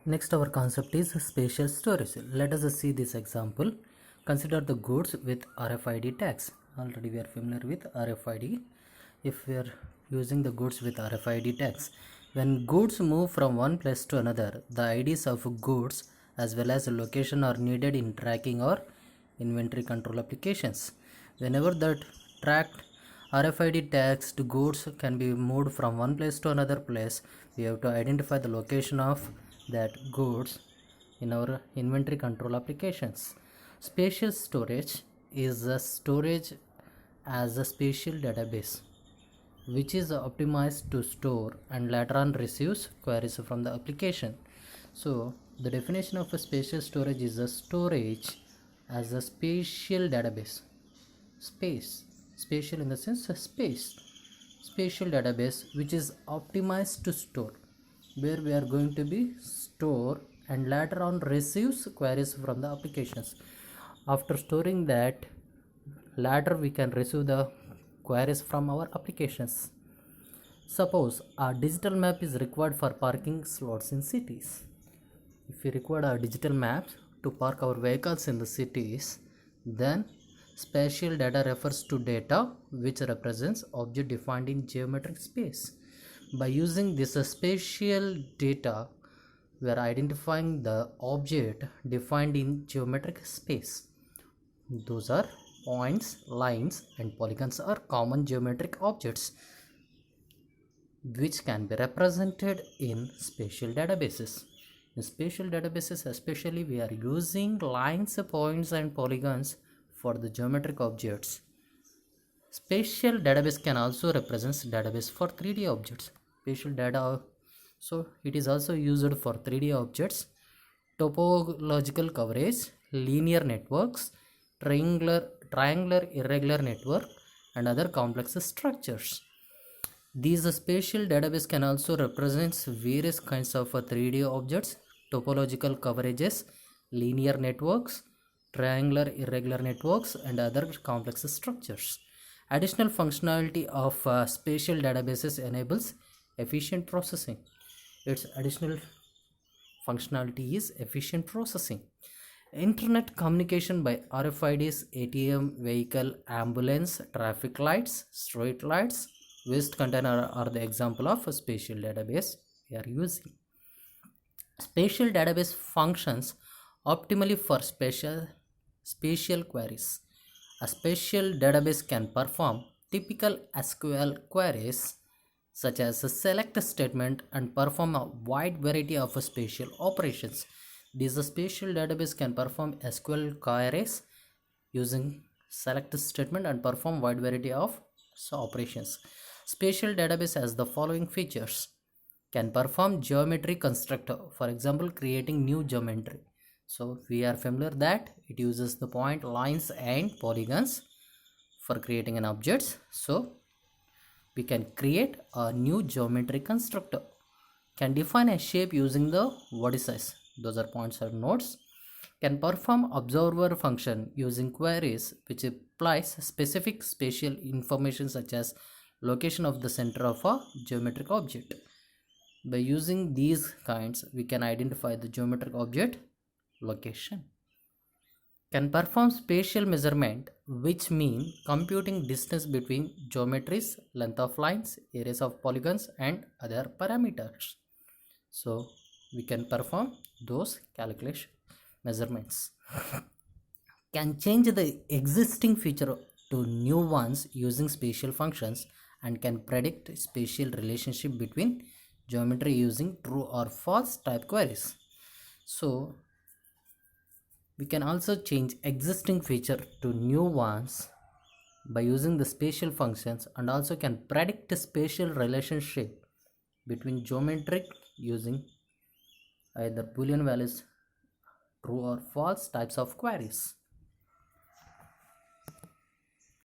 Next, our concept is spatial storage. Let us see this example. Consider the goods with RFID tags. Already we are familiar with RFID. If we are using the goods with RFID tags, when goods move from one place to another, the IDs of goods as well as location are needed in tracking or inventory control applications. Whenever that tracked RFID tags to goods can be moved from one place to another place, we have to identify the location of that goods in our inventory control applications. Spatial storage is a storage as a spatial database which is optimized to store and later on receives queries from the application. So the definition of a spatial storage is a storage as a spatial database. Spatial in the sense spatial database which is optimized to store, where we are going to be store and later on receives queries from the applications. After storing that, later we can receive the queries from our applications. Suppose a digital map is required for parking slots in cities. If we require a digital map to park our vehicles in the cities, then spatial data refers to data which represents object defined in geometric space. By using this spatial data, we are identifying the object defined in geometric space. Those are points, lines, and polygons are common geometric objects which can be represented in spatial databases. In spatial databases especially, we are using lines, points, and polygons for the geometric objects. Spatial database can also represent database for 3D objects. Spatial data, so it is also used for 3D objects, topological coverage, linear networks, triangular irregular network, and other complex structures. These spatial database can also represent various kinds of 3D objects, topological coverages, linear networks, triangular irregular networks, and other complex structures. Additional functionality of spatial databases enables efficient processing. Its additional functionality is efficient processing. Internet communication by RFIDs, ATM, vehicle, ambulance, traffic lights, street lights, waste container are the example of a spatial database we are using. Spatial database functions optimally for spatial queries. A spatial database can perform typical SQL queries such as a select statement and perform a wide variety of spatial operations. This spatial database can perform SQL queries using select statement and perform wide variety of operations. Spatial database has the following features: can perform geometry constructor, for example creating new geometry. So we are familiar that it uses the point, lines, and polygons for creating an object. So we can create a new geometry constructor. Can define a shape using the vertices, those are points or nodes. Can perform observer function using queries which applies specific spatial information such as location of the center of a geometric object. By using these kinds, we can identify the geometric object location. Can perform spatial measurement, which mean computing distance between geometries, length of lines, areas of polygons, and other parameters. So we can perform those calculation measurements. Can change the existing feature to new ones using spatial functions, and can predict spatial relationship between geometry using true or false type queries. So we can also change existing feature to new ones by using the spatial functions, and also can predict the spatial relationship between geometric using either Boolean values, true or false types of queries.